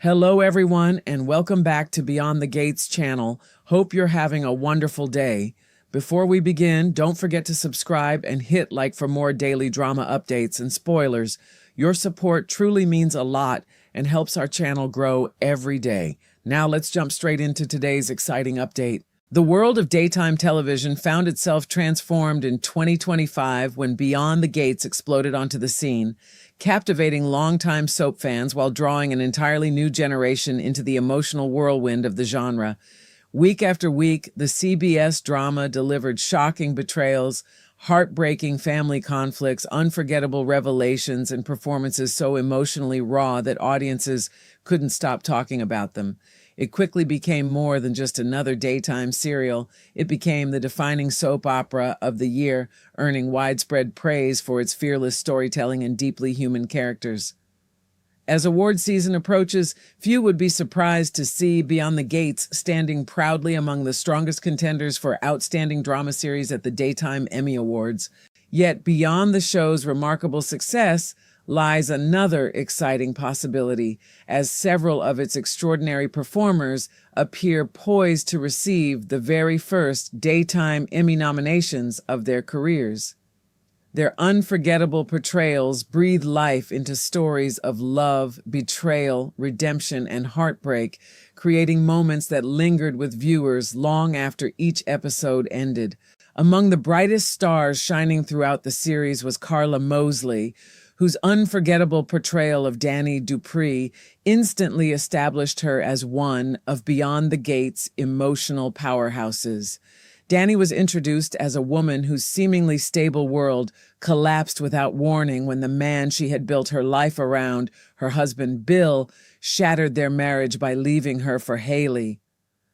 Hello, everyone, and welcome back to Beyond the Gates channel. Hope you're having a wonderful day. Before we begin, don't forget to subscribe and hit like for more daily drama updates and spoilers. Your support truly means a lot and helps our channel grow every day. Now let's jump straight into today's exciting update. The world of daytime television found itself transformed in 2025 when Beyond the Gates exploded onto the scene, captivating longtime soap fans while drawing an entirely new generation into the emotional whirlwind of the genre. Week after week, the CBS drama delivered shocking betrayals, heartbreaking family conflicts, unforgettable revelations, and performances so emotionally raw that audiences couldn't stop talking about them. It quickly became more than just another daytime serial. It became the defining soap opera of the year, earning widespread praise for its fearless storytelling and deeply human characters. As award season approaches, few would be surprised to see Beyond the Gates standing proudly among the strongest contenders for Outstanding Drama Series at the Daytime Emmy Awards. Yet beyond the show's remarkable success lies another exciting possibility, as several of its extraordinary performers appear poised to receive the very first Daytime Emmy nominations of their careers. Their unforgettable portrayals breathe life into stories of love, betrayal, redemption, and heartbreak, creating moments that lingered with viewers long after each episode ended. Among the brightest stars shining throughout the series was Karla Mosley, whose unforgettable portrayal of Danny Dupree instantly established her as one of Beyond the Gates' emotional powerhouses. Danny was introduced as a woman whose seemingly stable world collapsed without warning when the man she had built her life around, her husband Bill, shattered their marriage by leaving her for Haley.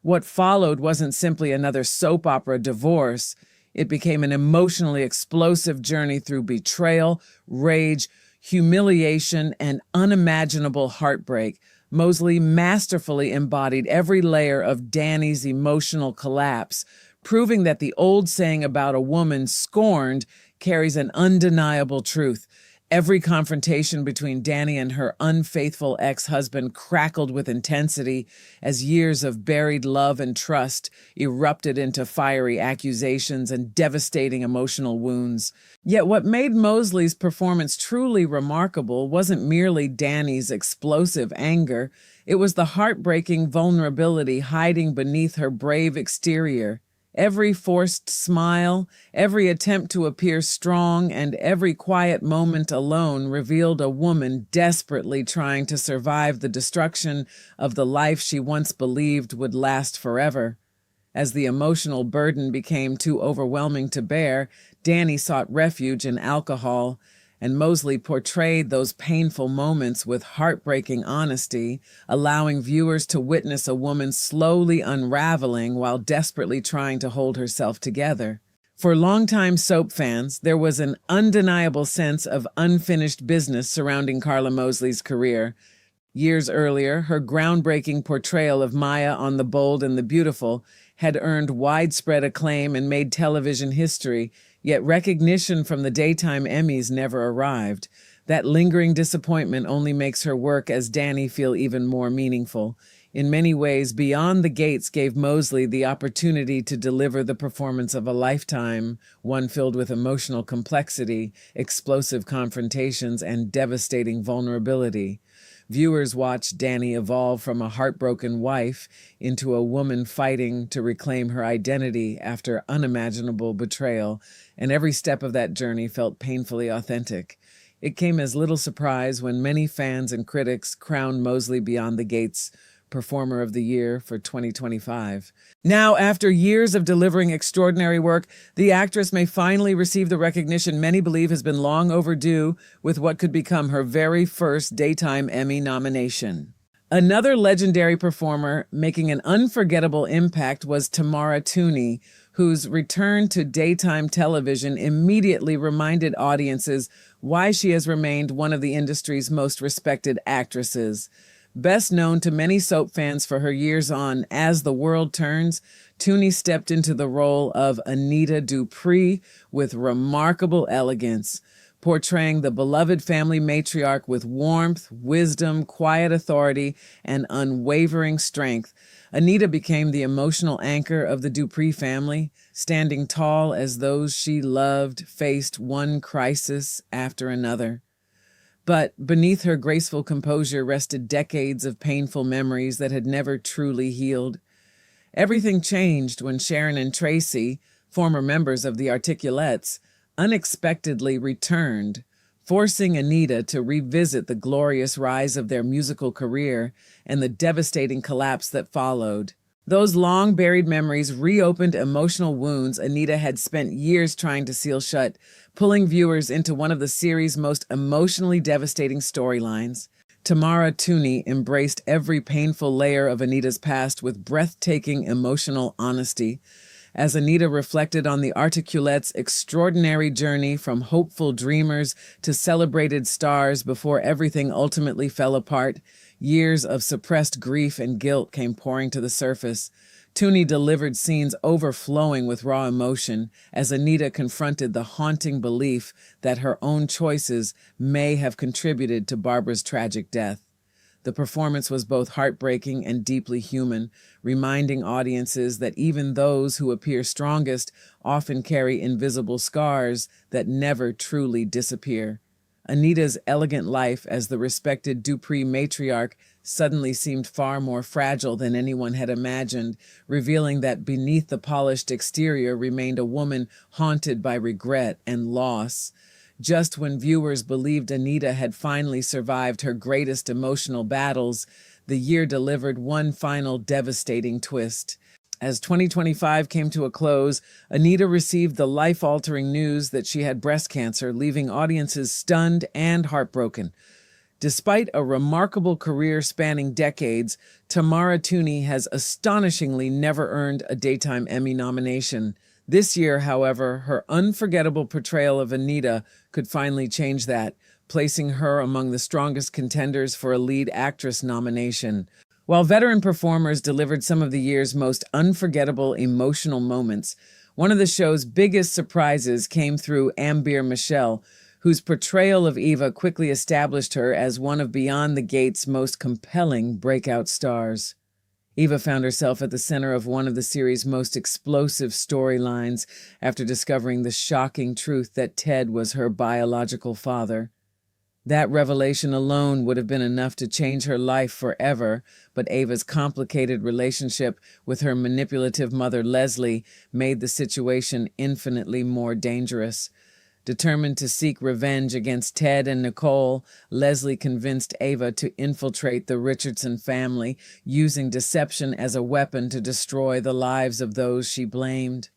What followed wasn't simply another soap opera divorce. It became an emotionally explosive journey through betrayal, rage, humiliation, and unimaginable heartbreak. Mosley masterfully embodied every layer of Danny's emotional collapse, proving that the old saying about a woman scorned carries an undeniable truth. Every confrontation between Danny and her unfaithful ex-husband crackled with intensity as years of buried love and trust erupted into fiery accusations and devastating emotional wounds. Yet what made Mosley's performance truly remarkable wasn't merely Danny's explosive anger. It was the heartbreaking vulnerability hiding beneath her brave exterior. Every forced smile, every attempt to appear strong, and every quiet moment alone revealed a woman desperately trying to survive the destruction of the life she once believed would last forever. As the emotional burden became too overwhelming to bear, Danny sought refuge in alcohol, and Mosley portrayed those painful moments with heartbreaking honesty, allowing viewers to witness a woman slowly unraveling while desperately trying to hold herself together. For longtime soap fans, there was an undeniable sense of unfinished business surrounding Karla Mosley's career. Years earlier, her groundbreaking portrayal of Maya on The Bold and the Beautiful had earned widespread acclaim and made television history, yet recognition from the Daytime Emmys never arrived. That lingering disappointment only makes her work as Danny feel even more meaningful. In many ways, Beyond the Gates gave Mosley the opportunity to deliver the performance of a lifetime, one filled with emotional complexity, explosive confrontations, and devastating vulnerability. Viewers watched Danny evolve from a heartbroken wife into a woman fighting to reclaim her identity after unimaginable betrayal, and every step of that journey felt painfully authentic. It came as little surprise when many fans and critics crowned Mosley Beyond the Gates Performer of the Year for 2025. Now, after years of delivering extraordinary work, the actress may finally receive the recognition many believe has been long overdue with what could become her very first Daytime Emmy nomination. Another legendary performer making an unforgettable impact was Tamara, whose return to daytime television immediately reminded audiences why she has remained one of the industry's most respected actresses. Best known to many soap fans for her years on As the World Turns, Tunie stepped into the role of Anita Dupree with remarkable elegance. portraying the beloved family matriarch with warmth, wisdom, quiet authority, and unwavering strength. Anita became the emotional anchor of the Dupree family, standing tall as those she loved faced one crisis after another. But beneath her graceful composure rested decades of painful memories that had never truly healed. Everything changed when Sharon and Tracy, former members of the Articulettes, unexpectedly returned, forcing Anita to revisit the glorious rise of their musical career and the devastating collapse that followed. Those long-buried memories reopened emotional wounds Anita had spent years trying to seal shut, pulling viewers into one of the series' most emotionally devastating storylines. Tamara Tunie embraced every painful layer of Anita's past with breathtaking emotional honesty. As Anita reflected on the Articulettes' extraordinary journey from hopeful dreamers to celebrated stars before everything ultimately fell apart, years of suppressed grief and guilt came pouring to the surface. Tunie delivered scenes overflowing with raw emotion as Anita confronted the haunting belief that her own choices may have contributed to Barbara's tragic death. The performance was both heartbreaking and deeply human, reminding audiences that even those who appear strongest often carry invisible scars that never truly disappear. Anita's elegant life as the respected Dupree matriarch suddenly seemed far more fragile than anyone had imagined, revealing that beneath the polished exterior remained a woman haunted by regret and loss. Just when viewers believed Anita had finally survived her greatest emotional battles, the year delivered one final devastating twist. As 2025 came to a close, Anita received the life-altering news that she had breast cancer, leaving audiences stunned and heartbroken. Despite a remarkable career spanning decades, Tamara Tunie has astonishingly never earned a Daytime Emmy nomination. This year, however, her unforgettable portrayal of Anita could finally change that, placing her among the strongest contenders for a lead actress nomination. While veteran performers delivered some of the year's most unforgettable emotional moments, one of the show's biggest surprises came through Emmy Michelle, whose portrayal of Eva quickly established her as one of Beyond the Gates' most compelling breakout stars. Eva found herself at the center of one of the series' most explosive storylines after discovering the shocking truth that Ted was her biological father. That revelation alone would have been enough to change her life forever, but Ava's complicated relationship with her manipulative mother Leslie made the situation infinitely more dangerous. Determined to seek revenge against Ted and Nicole, Leslie convinced Ava to infiltrate the Richardson family, using deception as a weapon to destroy the lives of those she blamed.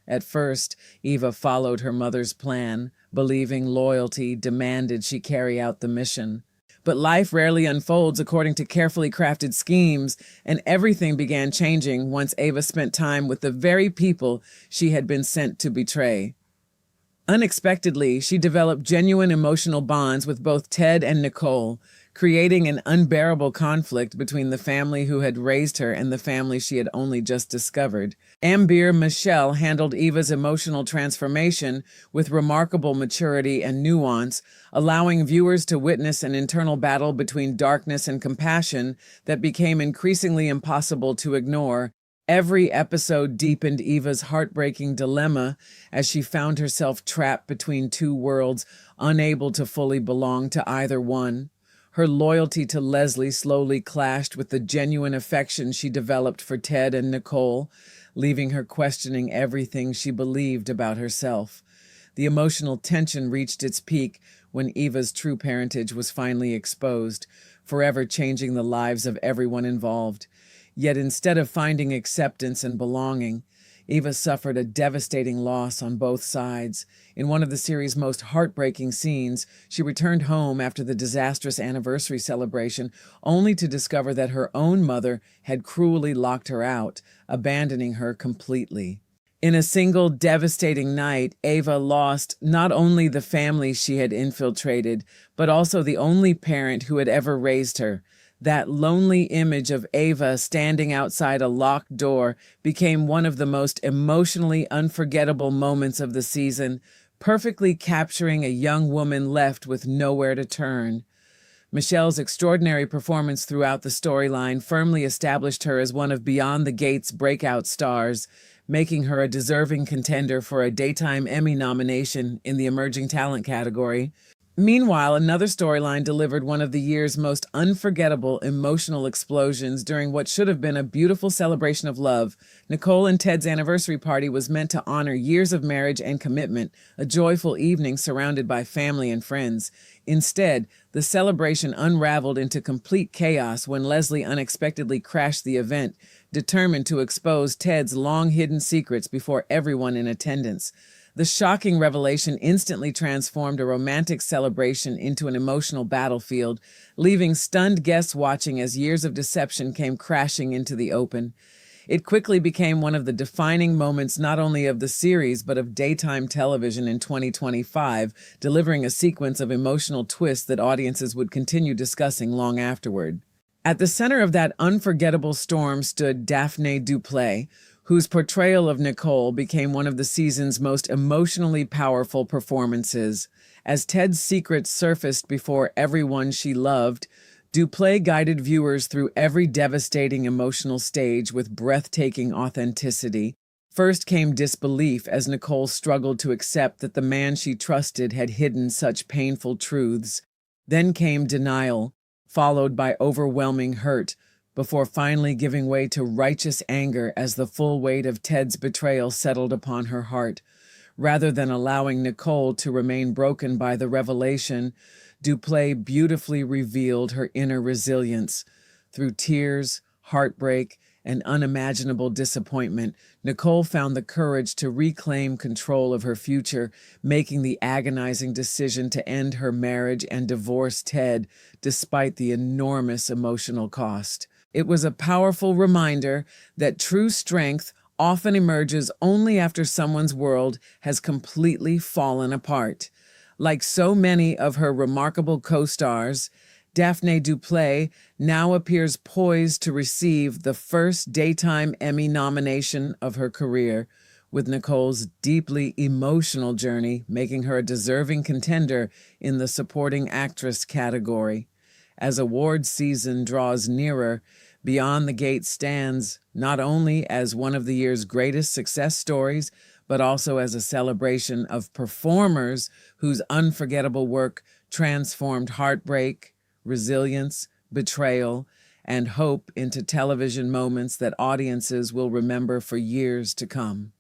At first, Eva followed her mother's plan, believing loyalty demanded she carry out the mission. But life rarely unfolds according to carefully crafted schemes, and everything began changing once Ava spent time with the very people she had been sent to betray. Unexpectedly, she developed genuine emotional bonds with both Ted and Nicole, creating an unbearable conflict between the family who had raised her and the family she had only just discovered. Emmy Michelle handled Eva's emotional transformation with remarkable maturity and nuance, allowing viewers to witness an internal battle between darkness and compassion that became increasingly impossible to ignore. Every episode deepened Eva's heartbreaking dilemma as she found herself trapped between two worlds, unable to fully belong to either one. Her loyalty to Leslie slowly clashed with the genuine affection she developed for Ted and Nicole, leaving her questioning everything she believed about herself. The emotional tension reached its peak when Eva's true parentage was finally exposed, forever changing the lives of everyone involved. Yet instead of finding acceptance and belonging, Eva suffered a devastating loss on both sides. In one of the series' most heartbreaking scenes, she returned home after the disastrous anniversary celebration, only to discover that her own mother had cruelly locked her out, abandoning her completely. In a single devastating night, Eva lost not only the family she had infiltrated, but also the only parent who had ever raised her. That lonely image of Ava standing outside a locked door became one of the most emotionally unforgettable moments of the season, perfectly capturing a young woman left with nowhere to turn. Michelle's extraordinary performance throughout the storyline firmly established her as one of Beyond the Gates' breakout stars, making her a deserving contender for a Daytime Emmy nomination in the Emerging Talent category. Meanwhile, another storyline delivered one of the year's most unforgettable emotional explosions during what should have been a beautiful celebration of love. Nicole and Ted's anniversary party was meant to honor years of marriage and commitment, a joyful evening surrounded by family and friends. Instead, the celebration unraveled into complete chaos when Leslie unexpectedly crashed the event, determined to expose Ted's long-hidden secrets before everyone in attendance. The shocking revelation instantly transformed a romantic celebration into an emotional battlefield, leaving stunned guests watching as years of deception came crashing into the open. It quickly became one of the defining moments not only of the series but of daytime television in 2025, delivering a sequence of emotional twists that audiences would continue discussing long afterward. At the center of that unforgettable storm stood Daphne du Plessis, whose portrayal of Nicole became one of the season's most emotionally powerful performances. As Ted's secrets surfaced before everyone she loved, du Plessis guided viewers through every devastating emotional stage with breathtaking authenticity. First came disbelief as Nicole struggled to accept that the man she trusted had hidden such painful truths. Then came denial, followed by overwhelming hurt, before finally giving way to righteous anger as the full weight of Ted's betrayal settled upon her heart. Rather than allowing Nicole to remain broken by the revelation, du Plessis beautifully revealed her inner resilience. Through tears, heartbreak, and unimaginable disappointment, Nicole found the courage to reclaim control of her future, making the agonizing decision to end her marriage and divorce Ted, despite the enormous emotional cost. It was a powerful reminder that true strength often emerges only after someone's world has completely fallen apart. Like so many of her remarkable co-stars, Daphne du Plessis now appears poised to receive the first Daytime Emmy nomination of her career, with Nicole's deeply emotional journey making her a deserving contender in the supporting actress category. As awards season draws nearer, Beyond the Gates stands not only as one of the year's greatest success stories, but also as a celebration of performers whose unforgettable work transformed heartbreak, resilience, betrayal, and hope into television moments that audiences will remember for years to come.